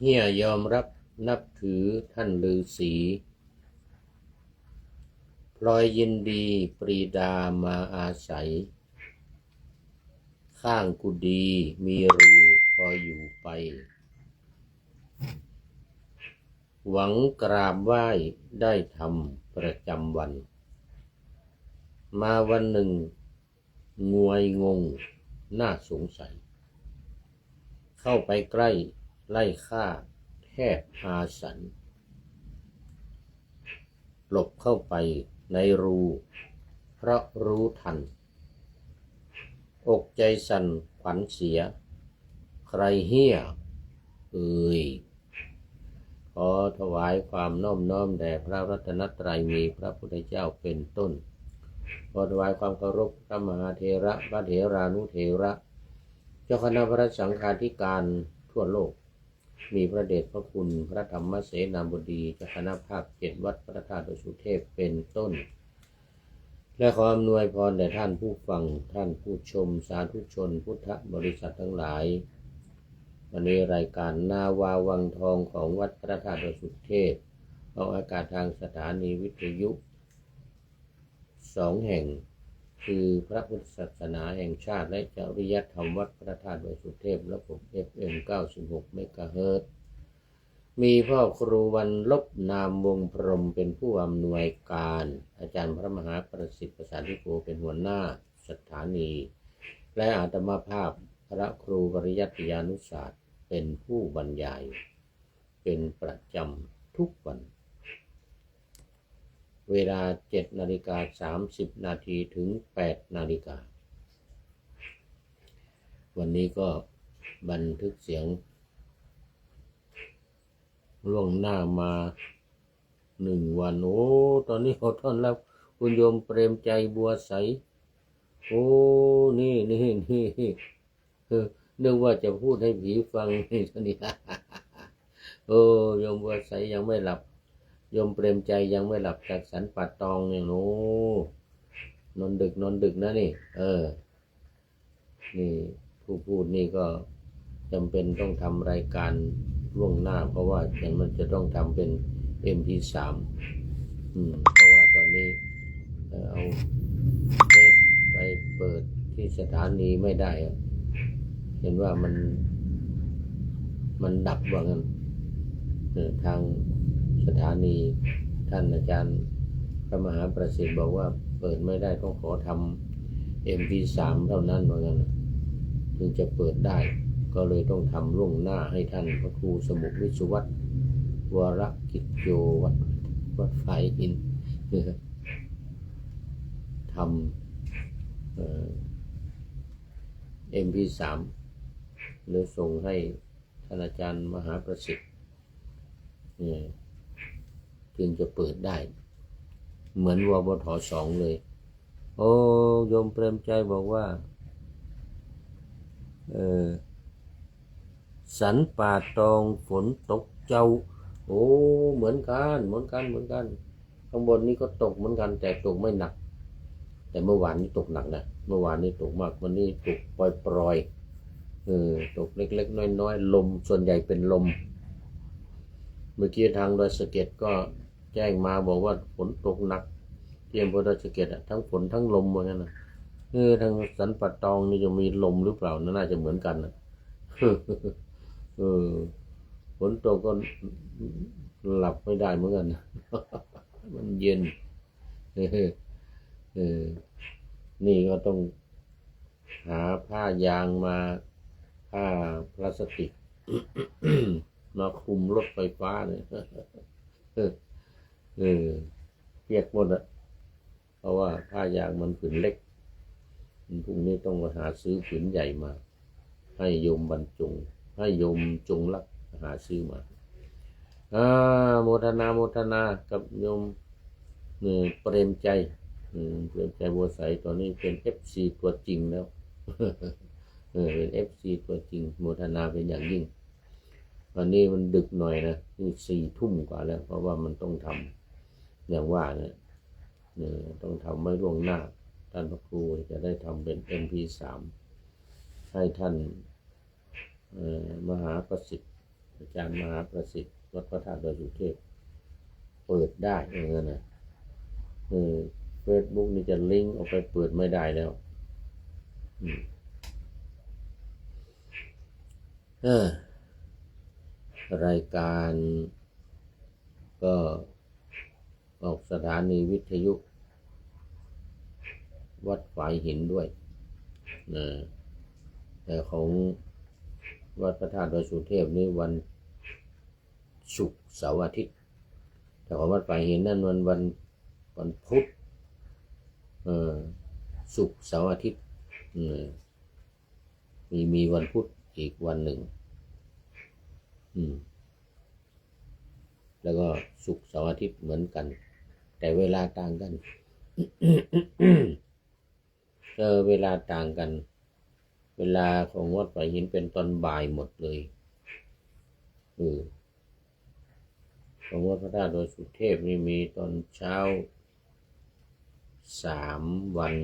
เฮียยอมรับนับถือท่านฤาษีพลอยยินดีปรีดามาอาศัยข้างกุฏิมีรูพออยู่ไปหวังกราบไหว้ได้ทำประจำวันมาวันหนึ่งงวยงงน่าสงสัยเข้าไปใกล้ไล่ฆ่าแทบอาสันหลบเข้าไปในรูเพราะรู้ทันอกใจสั่นขวัญเสียใครเหี้ยเอ่ยขอถวายความน้อมน้อมแด่พระรัตนตรัยมีพระพุทธเจ้าเป็นต้นขอถวายความเคารพพระมหาเถระพระเถรานุเถระเจ้าคณะพระสังฆาธิการทั่วโลกมีพระเดชพระคุณพระธรรมเสนาบดีเจ้าคณะภาค7วัดพระธาตุดอยสุเทพเป็นต้นและขออำนวยพรแด่ท่านผู้ฟังท่านผู้ชมสาธุชนพุทธบริษัททั้งหลายวันนี้รายการนาวาวังทองของวัดพระธาตุดอยสุเทพออกอากาศทางสถานีวิทยุ2 แห่งคือพระพุทธศาสนาแห่งชาติและจริยธรรมวัดพระธาตุดอยสุเทพระบบ FM 96 เมกะเฮิรตซ์มีพ่อครูวันลบนามวงพรหมเป็นผู้อำนวยการอาจารย์พระมหาประสิทธิ์ประสานทิโกเป็นหัวหน้าสถานีและอาตมาภาพพระครูปริยัติยานุศาสตร์เป็นผู้บรรยายเป็นประจำทุกวันเวลา 7:30 นาทีถึง 8 นาฬิกาวันนี้ก็บันทึกเสียงล่วงหน้ามา1 วันโอ้ตอนนี้ขอต้อนรับคุณโยมเปรมใจบัวใสโอ้นี่นึกว่าจะพูดให้ผีฟังนี่ท่านี้โอ้โยมบัวใสยังไม่หลับโยมเปรมใจยังไม่หลับจากสันป่าตองเนี่ยโน้นอนดึกนะนี่นี่ผู้พูดนี่ก็จำเป็นต้องทำรายการล่วงหน้าเพราะว่าอย่างมันจะต้องทำเป็น MP3 เพราะว่าตอนนี้เอาเทปไปเปิดที่สถานีไม่ได้เห็นว่ามันดับว่างั้นทางสถานีท่านอาจารย์พระมหาประสิทธิ์บอกว่าเปิดไม่ได้ต้องขอทำ MP3 เท่านั้นว่างั้นถึงจะเปิดได้ก็เลยต้องทำล่วงหน้าให้ท่านพระครูสมุวิสุวัฒน์วรกิจโยวัดไฟอินทำMP3 หรือส่งให้ท่านอาจารย์มหาประสิทธิ์จึงจะเปิดได้เหมือนวบท2เลยโอ้โยมเปรมใจบอกว่าสันป่าตองฝนตกเจ้าโอ้เหมือนกันข้างบนนี้ก็ตกเหมือนกันแต่ตกไม่หนักแต่เมื่อวานนี้ตกหนักนะเมื่อวานนี้ตกมากวันนี้ตกปล่อยตกเล็กๆน้อยๆลมส่วนใหญ่เป็นลมเมื่อกี้ทางดอยสะเก็ดก็แจ้งมาบอกว่าฝนตกหนักที่อำเภอดอยสะเก็ดทั้งฝนทั้งลมเหมือนกันนะทางสันป่าตองนี่จะมีลมหรือเปล่าน่าจะเหมือนกันนะฝนตกก็หลับไม่ได้เหมือนกันมันเย็นนี่ก็ต้องหาผ้ายางมาผ้าพลาสติกมาคลุมรถไฟฟ้าเนี่ยเปียกหมดอ่ะเพราะว่าผ้ายางมันผืนเล็กพรุ่งนี้ต้องมาหาซื้อผืนใหญ่มาให้โยมบรรจงให้โยมจงรักหาซื้อมาโมทนากับโยมเปรมใจบัวใสตอนนี้เป็น FC ตัวจริงแล้วเป็น FC ตัวจริงโมทนาเป็นอย่างยิ่งวันนี้มันดึกหน่อยนะนี่4 ทุ่มกว่าแล้วเพราะว่ามันต้องทำอย่างว่าเนี่ยต้องทำไม่ล่วงหน้าท่านพระครูจะได้ทำเป็น MP3 ให้ท่านมหาประสิทธิ์ อาจารย์มหาประสิทธิ์วัดพระธาตุดอยสุเทพเปิดได้อย่างนั้นนะเฟซบุ๊กนี่จะลิงก์ออกไปเปิดไม่ได้แล้วรายการก็ออกสถานีวิทยุวัดฝายหินด้วยนะแต่ของวัดพระธาตุดอยสุเทพนี่วันศุกร์เสาร์อาทิตย์แต่ของวัดฝายหินนั่นวันพุธศุกร์เสาร์อาทิตย์มีวันพุธอีกวันหนึ่งแล้วก็ศุกร์เสาร์อาทิตย์เหมือนกันแต่เวลาต่างกัน เวลาต่างกันเวลาของวัดฝายหินเป็นตอนบ่ายหมดเลยของวัดพระธาตุดอยสุเทพนี่มีตอนเช้า3 วัน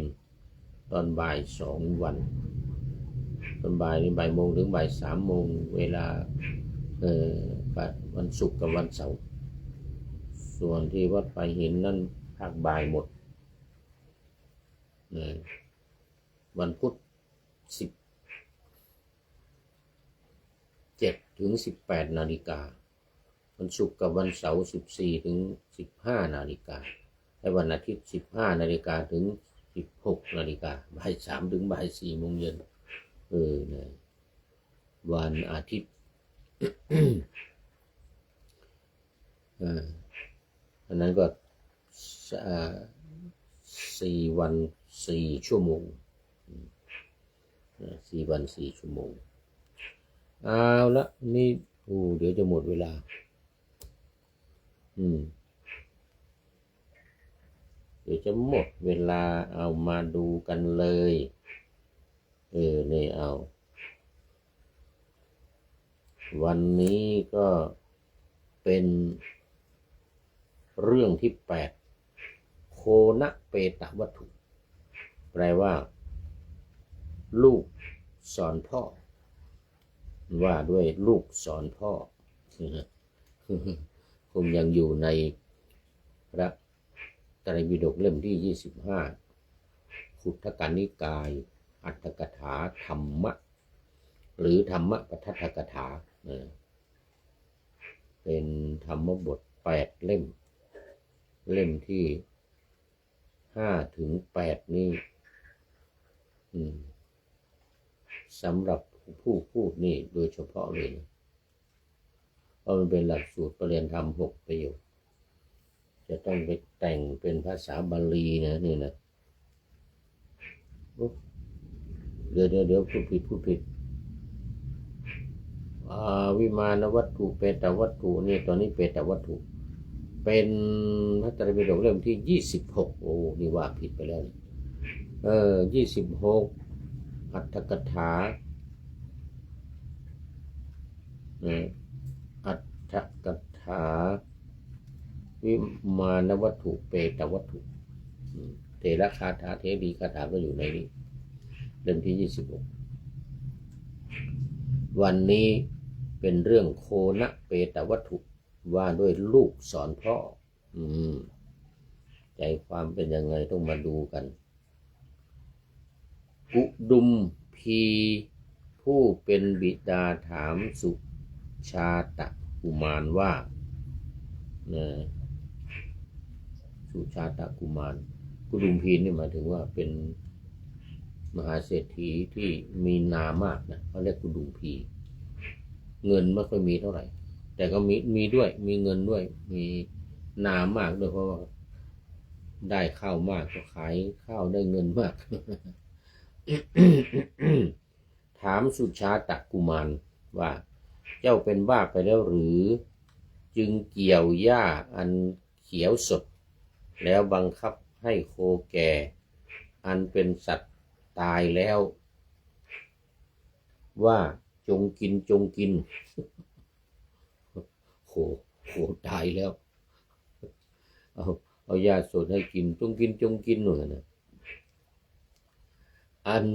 ตอนบ่าย2 วันตอนบ่ายนี่บ่ายโมงถึงบ่าย3 โมงเวลาวันศุกร์กับวันเสาร์ส่วนที่วัดฝายหินนั่นภาคบ่ายหมดวันพุธ17 ถึง 18 นาฬิกาวันศุกร์กับวันเสาร์14 ถึง 15 นาฬิกาและวันอาทิตย์15 นาฬิกาถึง 16 นาฬิกาบ่าย 3 ถึงบ่าย 4 โมงเย็นวันอาทิตย์อันนั้นก็4 วัน 4 ชั่วโมง4 วัน 4 ชั่วโมงเอาละนี่เดี๋ยวจะหมดเวลาเดี๋ยวจะหมดเวลาเอามาดูกันเลยนี่เอาวันนี้ก็เป็นเรื่องที่8โคนะเปตวัตถุแปลว่าลูกสอนพ่อว่าด้วยลูกสอนพ่อคงยังอยู่ในพระไตรปิฎกเล่มที่25ขุททกนิกายอัตถกถาธรรมะหรือธรรมปทัฏฐกถาเป็นธรรมบท8 เล่มที่5 ถึง 8นี่สำหรับผู้พูดนี่โดยเฉพาะเลยนะเพราะมันเป็นหลักสูตรประเรียนธรรม6 ประโยคจะต้องไปแต่งเป็นภาษาบาลีนะนี่นะเดี๋ยวพูดผิดวิมานวัตถุเปตวัตถุนี่ตอนนี้เปตวัตถุเป็นพระไตรปิฎกเล่มที่26นี่ว่าผิดไปแล้ว26อัตถกถาอัตถกถาวิมานวัตถุเปตวัตถุเถระคาถาเทรีคาถาก็อยู่ในนี้เล่มที่26วันนี้เป็นเรื่องโคนะเปตวัตถุว่าด้วยลูกสอนพ่อใจความเป็นยังไงต้องมาดูกันกุดุมพีผู้เป็นบิดาถามสุชาตกุมารว่าสุชาตกุมารกุดุมพีนี่หมายถึงว่าเป็นมหาเศรษฐีที่มีนามมากนะเขาเรียกกุดุมพีเงินไม่ค่อยมีเท่าไหร่แต่ก็มีด้วยมีเงินด้วยมีนามมากด้วยเพราะว่าได้ข้าวมากก็ขายข้าวได้เงินมาก ถามสุชาตกุมารว่าเจ้าเป็นบ้าไปแล้วหรือจึงเกี่ยวหญ้าอันเขียวสดแล้วบังคับให้โคแก่อันเป็นสัตว์ตายแล้วว่าจงกินโคตายแล้วเอาหญ้าสดให้กินจงกินหน่อยนะอัน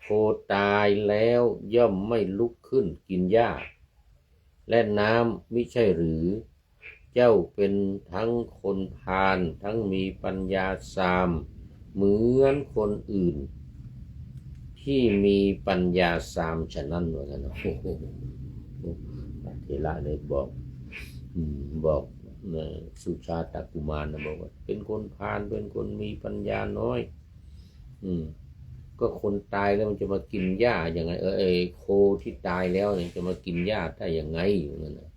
โคตายแล้วย่อมไม่ลุกขึ้นกินหญ้า และน้ำมิใช่หรือเจ้าเป็นทั้งคนพาลทั้งมีปัญญาสามเหมือนคนอื่นที่มีปัญญาสามฉะนั้นว่ากันนะโอ้โหเถระเลยบอกสุชาตกุมารนะบอกว่าเป็นคนพาลเป็นคนมีปัญญาน้อยก็คนตายแล้วมันจะมากินหญ้าอย่างไงโคที่ตายแล้วเนี่ยจะมากินหญ้าได้ยังไงอย่างนั้นนะ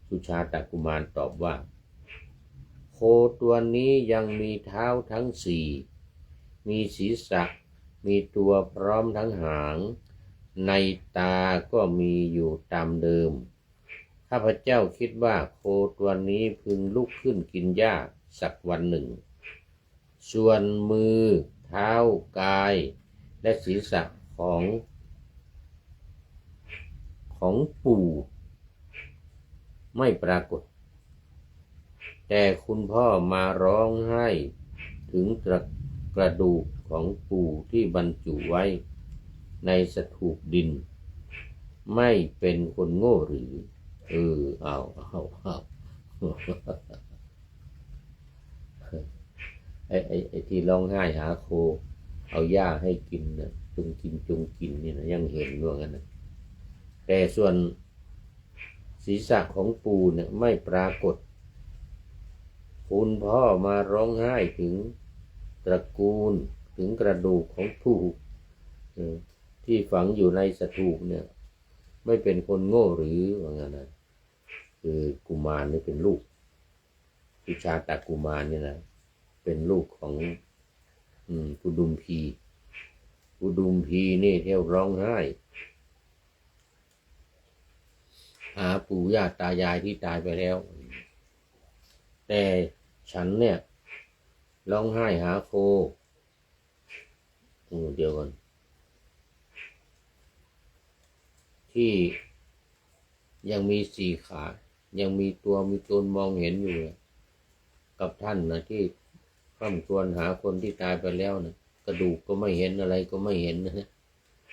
สุชาตกุมารตอบว่าโคตัวนี้ยังมีเท้าทั้งสี่มีศีรษะมีตัวพร้อมทั้งหางในตาก็มีอยู่ตามเดิมข้าพเจ้าคิดว่าโคตัวนี้พึงลุกขึ้นกินหญ้าสักวันหนึ่งส่วนมือเท้ากายและศีรษะของปู่ไม่ปรากฏแต่คุณพ่อมาร้องไห้ถึงกระดูกของปู่ที่บรรจุไว้ในสถูปดินไม่เป็นคนโง่หรือเอาไอ้ที่ร้องไห้หาโคเอาหญ้าให้กินนะจงกินนี่นะยังเห็นว่างั้นนะแต่ส่วนศีรษะของปู่เนี่ยไม่ปรากฏคุณพ่อมาร้องไห้ถึงตระกูลถึงกระดูกของปู่ที่ฝังอยู่ในสถูปเนี่ยไม่เป็นคนโง่หรือว่างั้นนะคือกุมารนี่เป็นลูกสุชาตกุมารนี่นะเป็นลูกของกุดุมพีนี่เที่ยวร้องไห้หาปู่ย่าตายายที่ตายไปแล้วแต่ฉันเนี่ยร้องไห้หาโคเดียวกันที่ยังมีสี่ขายังมีตัวมีตนมองเห็นอยู่กับท่านนะที่คร่ำครวญหาคนที่ตายไปแล้วนะกระดูกก็ไม่เห็นอะไรก็ไม่เห็นนะ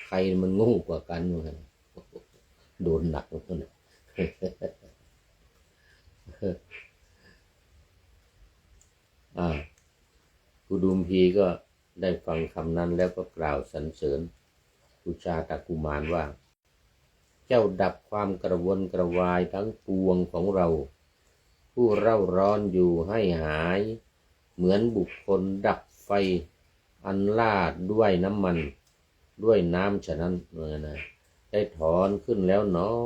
ใครมันโง่กว่ากันวะโดนหนักนะกุดุมพีก็ได้ฟังคำนั้นแล้วก็กล่าวสรรเสริญสุชาตกุมารว่าเจ้าดับความกระวนกระวายทั้งปวงของเราผู้เร่าร้อนอยู่ให้หายเหมือนบุคคลดับไฟอันลาดด้วยน้ำมันด้วยน้ำฉะนั้นนะได้ถอนขึ้นแล้วเนาะ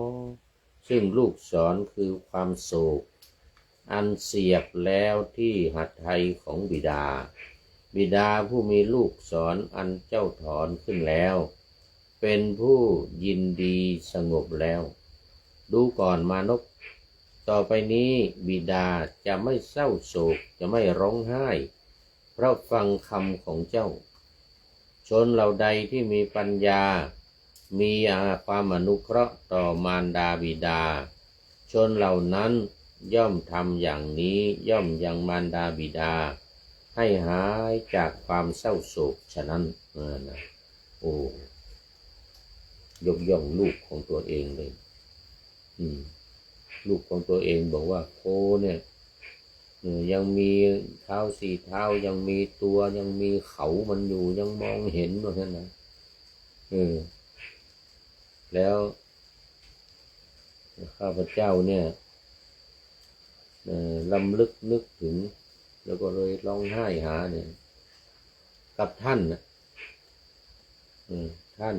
ซึ่งลูกศรคือความโศกอันเสียบแล้วที่หัตถ์ของบิดาผู้มีลูกศรอันเจ้าถอนขึ้นแล้วเป็นผู้ยินดีสงบแล้วดูก่อนมานพต่อไปนี้บิดาจะไม่เศร้าโศกจะไม่ร้องไห้เพราะฟังคำของเจ้าชนเหล่าใดที่มีปัญญามีความอนุเคราะห์ต่อมารดาบิดาชนเหล่านั้นย่อมทำอย่างนี้ย่อมยังมารดาบิดาให้หายจากความเศร้าโศกฉะนั้นนะยกย่องลูกของตัวเองเลยลูกของตัวเองบอกว่าโคเนี่ยยังมีเท้าสี่เท้ายังมีตัวยังมีเขามันอยู่ยังมองเห็นว่างั้นนะแล้วข้าพเจ้าเนี่ยลำลึกนึกถึงแล้วก็เลยร้องไห้หาเนี่ยกับท่านนะท่าน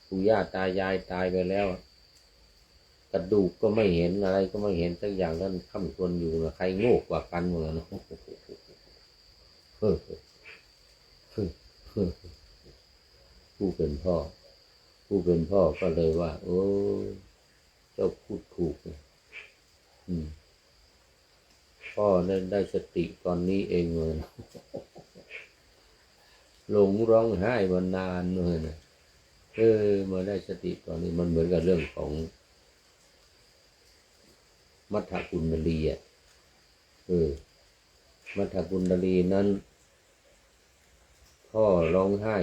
ปู่ย่าตายายตายไปแล้วกระดูกก็ไม่เห็นอะไรก็ไม่เห็นสักอย่างท่านค่ำครวญอยู่นะใครโง่กว่ากันเหมือนกันผู้เป็นพ่อก็เลยว่าโอ้เจ้าพูดถูกพ่อได้สติตอนนี้เองเลยหลงร้องไห้มานานเลยนะมาได้สติตอนนี้มันเหมือนกับเรื่องของมัทธกุณลีมัทธกุณลีนั้นพ่อร้องไห้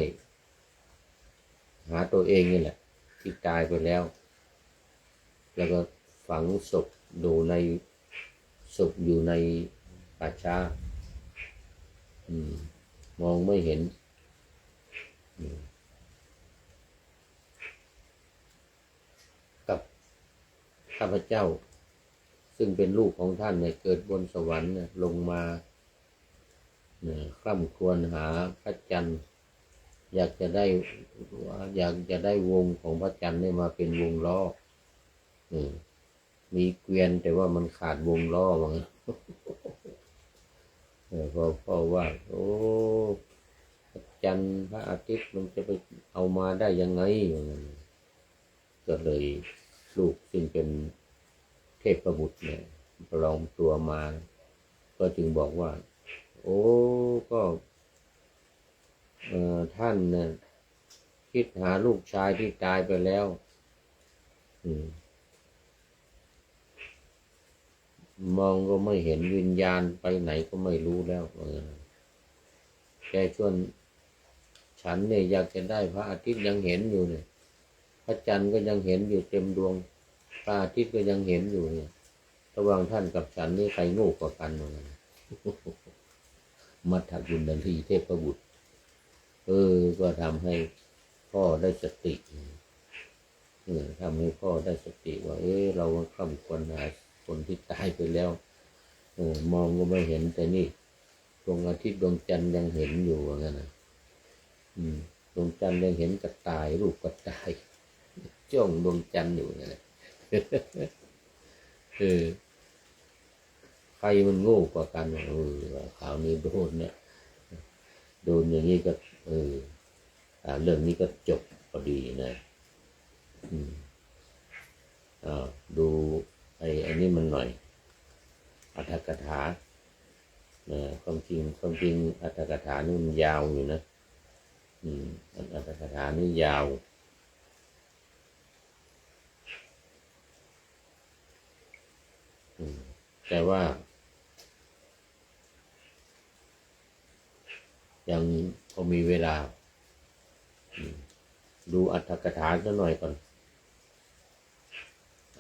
หาตัวเองนี่แหละที่ตายไปแล้ว แล้วก็ฝังศพอยู่ในป่าช้า มองไม่เห็นกับข้าพเจ้าซึ่งเป็นลูกของท่านเนี่ยเกิดบนสวรรค์เนี่ยลงมาคร่ำครวญหาพระจันทร์อยากจะได้วงของพระจันทร์เนี่ยมาเป็นวงล้อมีเกวียนแต่ว่ามันขาดวงล้อว่างั้นพ่อว่าโอ้พระจันทร์พระอาทิตย์มันจะไปเอามาได้ยังไงว่างั้นก็เลยลูกซึ่งเป็นเทพบุตรเนี่ยปลอมตัวมาก็จึงบอกว่าโอ้ก็ท่านเนี่ยคิดหาลูกชายที่ตายไปแล้วมองก็ไม่เห็นวิญญาณไปไหนก็ไม่รู้แล้วแกชวนฉันเนี่ยอยากจะได้พระอาทิตย์ยังเห็นอยู่เนี่ยพระจันทร์ก็ยังเห็นอยู่เต็มดวงพระอาทิตย์ก็ยังเห็นอยู่เนี่ยระหว่างท่านกับฉันนี่ใครโง่กว่ากันวะมัทธกุณฑลีเทพบุตรก็ทำให้พ่อได้สติทำให้พ่อได้สติว่าเราคร่ำครวญหาคนที่ตายไปแล้วมองก็ไม่เห็นแต่นี่ดวงอาทิตย์ดวงจันทร์ยังเห็นอยู่ว่างั้นนะดวงจันทร์ยังเห็นกระต่ายรูปกระต่ายจ้องดวงจันทร์อยู่นั่นแหละใครมันโง่กว่ากันข่าวนี้โดนเนี่ยโดนอย่างนี้ก็เรื่องนี้ก็จบพอดีนะดูไอ้นี่มันหน่อยอรรถกถาความจริงอรรถกถานี่มันยาวอยู่นะอรรถกถานี่ยาวแต่ว่ายังพอมีเวลาดูอรรถกถาสักหน่อยก่อน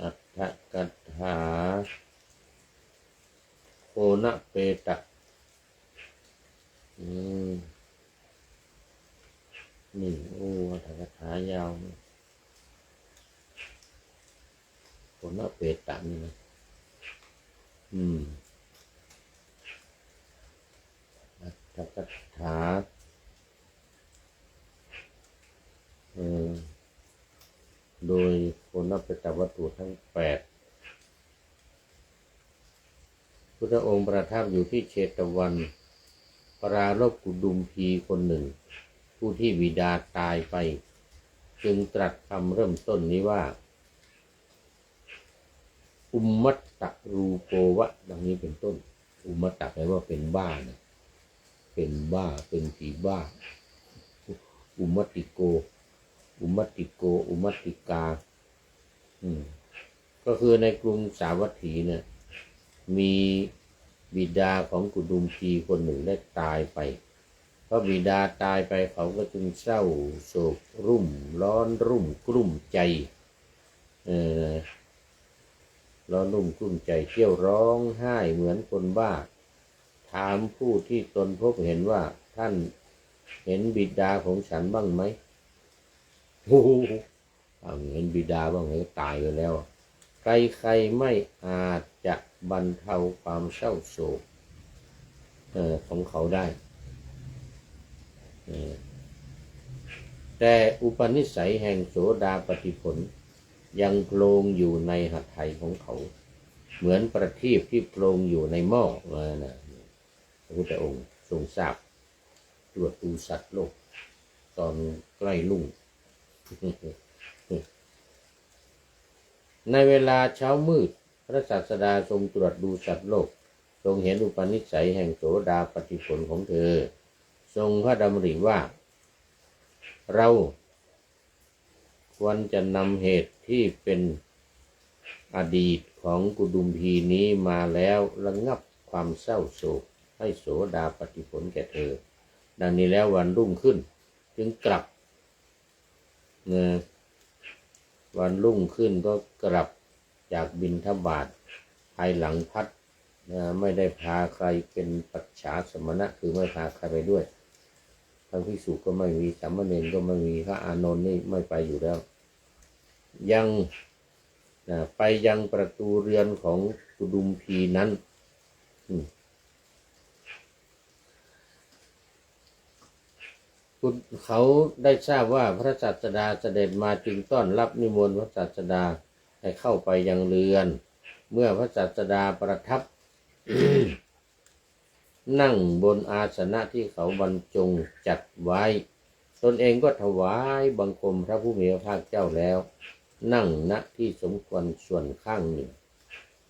อรรถกถาโคณเปตะนี่อรรถกถายาวโคณเปตะนี่นะอรรถกถาโดยโคณเปตวัตถุทั้ง8พุทธองค์ประทับอยู่ที่เชตวัน ปรารภกุดุมพีคนหนึ่งผู้ที่บิดาตายไปจึงตรัสคำเริ่มต้นนี้ว่าอุมมัตตรูโปวะดังนี้เป็นต้นอุมมัตตแปลว่าเป็นบ้านะเป็นบ้าเป็นผีบ้าอุมมัตติโกอุมมัตติโกอุมมัตติกาก็คือในกรุงสาวัตถีเนี่ยมีบิดาของกุดุมพีคนหนึ่งได้ตายไปเพราะบิดาตายไปเขาก็จึงเศร้าโศกรุ่มร้อนรุ่มกลุ้มใจร้อนรุ่มกลุ้มใจเที่ยวร้องไห้เหมือนคนบ้าถามผู้ที่ตนพบเห็นว่าท่านเห็นบิดาของฉันบ้างไหมโอ้โหเห็นบิดาบ้างไหมตายไปแล้วใครไม่อาจจะบรรเทาความเศร้าโศกของเขาได้แต่อุปนิสัยแห่งโสดาปัตติผลยังโพลงอยู่ในหัตถ์ไถของเขาเหมือนประทีปที่โพลงอยู่ในหม้อนะพระพุทธองค์ทรงทราบตรวจดูสัตว์โลกตอนใกล้รุ่งในเวลาเช้ามืดพระศาสดาทรงตรวจดูสัตว์โลกทรงเห็นอุปนิสัยแห่งโสดาปัตติผลของเธอทรงพระดำริว่าเราควรจะนำเหตุที่เป็นอดีตของกุดุมพีนี้มาแล้วระงับความเศร้าโศกให้โสดาปัตติผลแก่เธอดังนี้แล้ววันรุ่งขึ้นจึงกลับวันรุ่งขึ้นก็กลับ จากบิณฑบาตภายหลังพัดไม่ได้พาใครเป็นปัจฉาสมณะคือไม่พาใครไปด้วยทั้งภิกษุก็ไม่มีสามเณรก็ไม่มีพระอานนท์นี่ไม่ไปอยู่แล้วยังไปยังประตูเรือนของกุดุมพีนั้นเขาได้ทราบว่าพระศาสดาเสด็จมาจึงต้อนรับนิมนต์พระศาสดาให้เข้าไปยังเรือนเมื่อพระศาสดาประทับ นั่งบนอาสนะที่เขาบรรจงจัดไว้ตนเองก็ถวายบังคมพระผู้มีพระภาคเจ้าแล้วนั่งณที่สมควรส่วนข้างหนึ่ง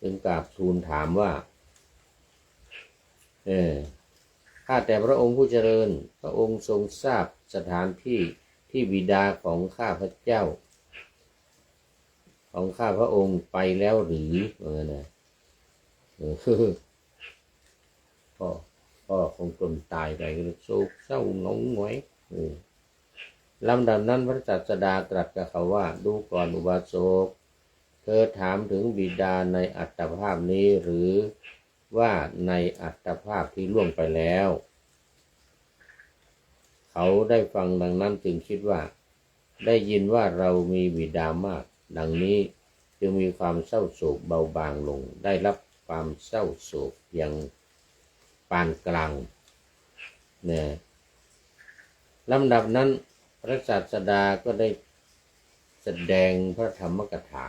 จึงกราบทูลถามว่าข้าแต่พระองค์ผู้เจริญพระองค์ทรงทราบสถานที่ที่บิดาของข้าพระเจ้าของข้าพระองค์ไปแล้วหรือพ่อของตนตายไปก็โศกเศร้าหงอยหงอยลำดับนั้นพระศาสดาตรัสกับเขาว่าดูก่อนอุบาสกเธอถามถึงบิดาในอัตภาพนี้หรือว่าในอัตภาพที่ล่วงไปแล้วเขาได้ฟังดังนั้นจึงคิดว่าได้ยินว่าเรามีบิดามากดังนี้จึงมีความเศร้าโศกเบาบางลงได้รับความเศร้าโศกเพียงปานกลางเนี่ยลำดับนั้นพระศาสดาก็ได้แสดงพระธรรมกถา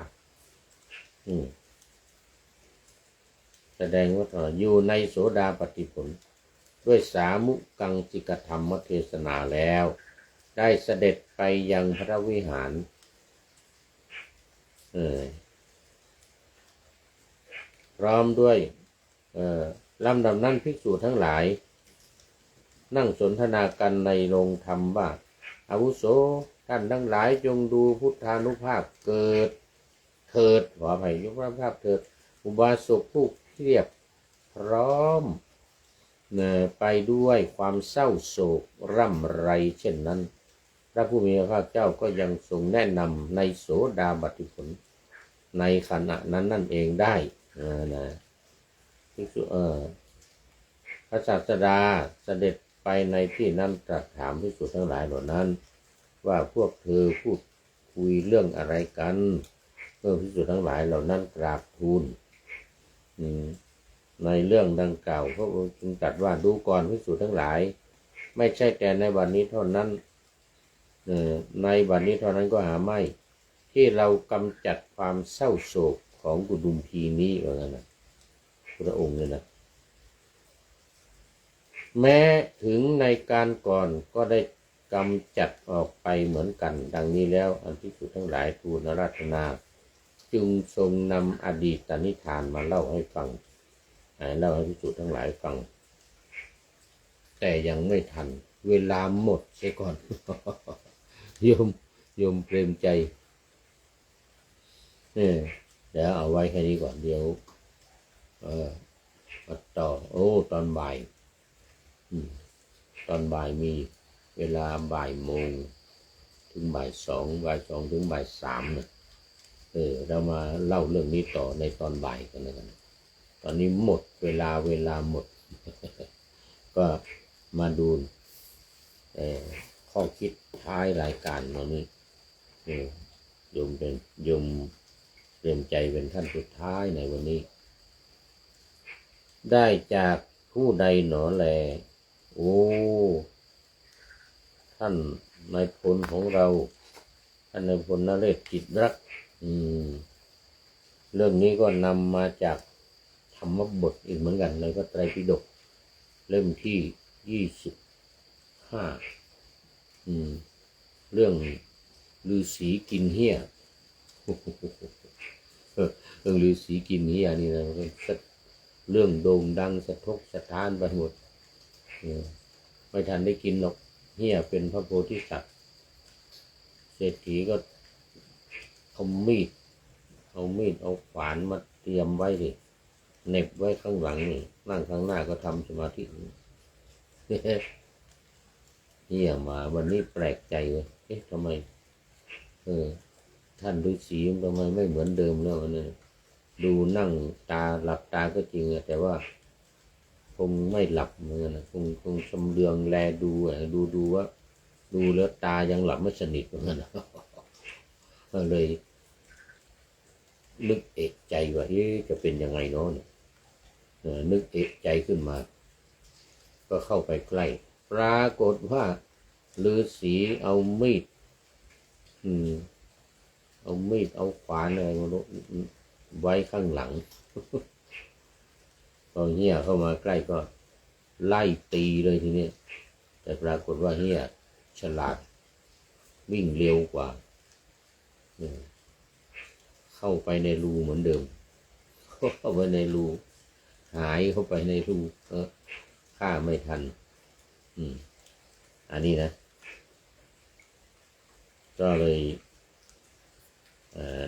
แสดงว่าอยู่ในโสดาปัตติผลด้วยสามุกังสิกธรรมเทศนาแล้วได้เสด็จไปยังพระวิหารพร้อมด้วยลำดับนั้นภิกษุทั้งหลายนั่งสนทนากันในโรงธรรมว่าอาวุโสท่านทั้งหลายจงดูพุทธานุภาพเกิดเถิดขออภัยยกพระภาพเถิดอุบาสกผู้เพียบพร้อมไปด้วยความเศร้าโศกร่ำไรเช่นนั้นพระผู้มีพระภาคเจ้าก็ยังทรงแนะนำในโสดาปัตติผลในขณะนั้นนั่นเองได้ภิกษุพระศาสดาเสด็จไปในที่นั้นตรัสถามภิกษุทั้งหลายเหล่านั้นว่าพวกเธอพูดคุยเรื่องอะไรกันภิกษุทั้งหลายเหล่านั้นกราบทูลในเรื่องดังกล่าวพระองค์จึงตรัสว่าดูก่อนภิกษุทั้งหลายไม่ใช่แต่ในวันนี้เท่านั้นในวันนี้เท่านั้นก็หาไม่ที่เรากำจัดความเศร้าโศกของกุดุมพีนี้ว่างั้นนะพระองค์เนี่ยนะแม้ถึงในการก่อนก็ได้กำจัดออกไปเหมือนกันดังนี้แล้วอันภิกษุทั้งหลายทูลอาราธนาจึงทรงนำอดีตนิทานมาเล่าให้ฟังเล่าให้ภิกษุทั้งหลายฟังแต่ยังไม่ทันเวลาหมดเสียก่อน โยมเปรมใจเดี๋ยวเอาไว้แค่นี้ก่อนเดี๋ยวมาต่อตอนบ่ายตอนบ่ายมีเวลาบ่ายโมงถึงบ่ายสองถึงบ่ายสามเนี่ยเรามาเล่าเรื่องนี้ต่อในตอนบ่ายกันเลยกันตอนนี้หมดเวลาหมด ก็มาดูข้อคิดท้ายรายการวันนี้โยมเตรียมใจเป็นท่านสุดท้ายในวันนี้ได้จากผู้ใดหนอแลท่านนายพลของเราท่านนายพลนเรศกิจรักเรื่องนี้ก็นำมาจากธรรมบทอีกเหมือนกันในพระไตรปิฎกเล่มที่25เรื่องฤาษีกินเหี้ยเรื่องฤาษีกินเหี้ยนี่นะเรื่องโด่งดังสะทกสะท้านไปหมดไม่ทันได้กินหรอกเหี้ยเป็นพระโพธิสัตว์เศรษฐีก็เอามีดเอาขวานมาเตรียมไว้ดิเหน็บไว้ข้างหลังนี่นั่งข้างหน้าก็ทำสมาธิเหี้ยมาวันนี้แปลกใจเลยทำไมท่านฤาษีทำไมไม่เหมือนเดิมแล้วเนี่ย ดูนั่งตาหลับตาก็จริงแต่ว่าคงไม่หลับเหมือนกันนะคงชำเลืองแลดูดูว่าดูแล้วตายังหลับไม่สนิทเหมือนกันก็เลยนึกเอกใจว่าจะเป็นยังไงเนาะเนี่ยนึกเอกใจขึ้นมาก็เข้าไปใกล้ปรากฏว่าฤาษีเอามีดเอาขวานอะไรมาไว้ข้างหลังพอเฮียเข้ามาใกล้ก็ไล่ตีเลยทีนี้แต่ปรากฏว่าเฮียฉลาดวิ่งเร็วกว่าเข้าไปในรูเหมือนเดิมเข้าไปในรูหายเข้าไปในรูฆ่าไม่ทันอันนี้นะก็เลย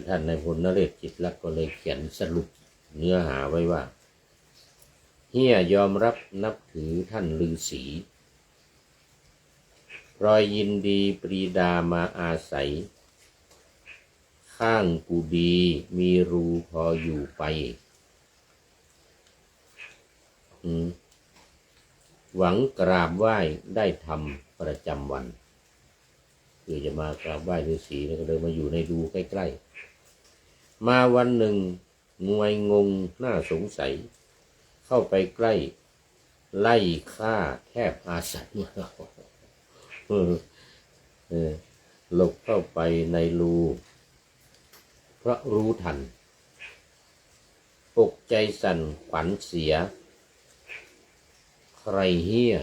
ท่านนายพลนเรศจิตลักษณ์ก็เลยเขียนสรุปเนื้อหาไว้ว่าเฮียยอมรับนับถือท่านฤาษีรอยยินดีปรีดามาอาศัยข้างกูดีมีรูพออยู่ไปหวังกราบไหว้ได้ทำประจำวันคือจะมากราบไหว้ฤาษีแล้วก็เลยมาอยู่ในรูใกล้ๆมาวันหนึ่งงวยงงน่าสงสัยเข้าไปใกล้ไล่ฆ่าแทบอาสันหลบเข้าไปในรูเพราะรู้ทันอกใจสั่นขวัญเสียใครเหี้ย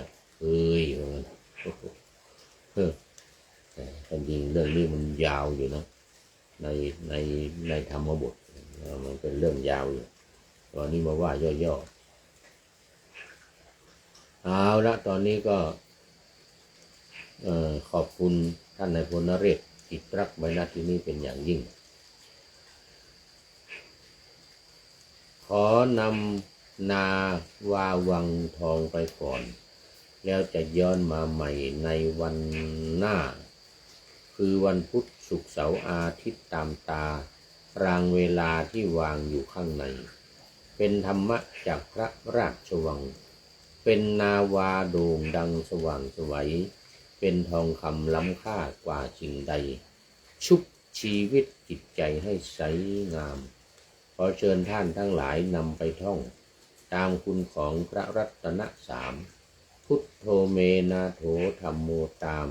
แต่จริงเรื่องนี้มันยาวอยู่นะในธรรมบทมันเป็นเรื่องยาวอยู่ตอนนี้มาว่าย่อๆเอาละตอนนี้ก็ขอบคุณท่านนายพลนเรศจิตรักไว้ณที่นี้เป็นอย่างยิ่งขอนำนาวาวังทองไปก่อนแล้วจะย้อนมาใหม่ในวันหน้าคือวันพุธศุกร์เสาร์อาทิตย์ตามตารางเวลาที่วางอยู่ข้างในเป็นธรรมะจากพระราชวังเป็นนาวาโด่งดังสว่างไสวเป็นทองคำล้ำค่ากว่าสิ่งใดชุบชีวิตจิตใจให้ใสงามขอเชิญท่านทั้งหลายนำไปท่องตามคุณของพระรัตนสามพุทโธเมนาโถธัมโมตาม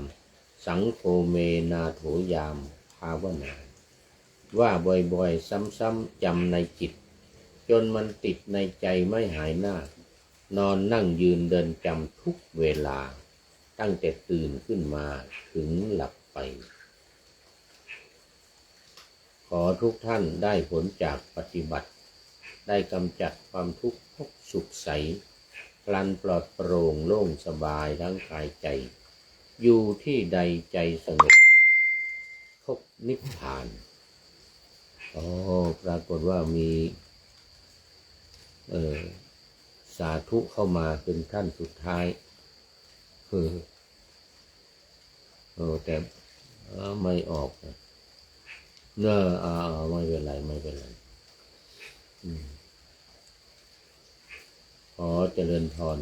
สังโฆเมนาโถยามภาวนาว่าบ่อยๆซ้ำๆจำในจิตจนมันติดในใจไม่หายหน้านอนนั่งยืนเดินจำทุกเวลาตั้งแต่ตื่นขึ้นมาถึงหลับไปขอทุกท่านได้ผลจากปฏิบัติได้กำจัดความทุกข์พบสุขใสพลันปลอดโปร่งโล่งสบายทั้งกายใจอยู่ที่ใดใจสงบพบนิพพานปรากฏว่ามีสาธุเข้ามาเป็นท่านสุดท้ายแต่ไม่ออกเนอะไม่เป็นไรขอเจริญพร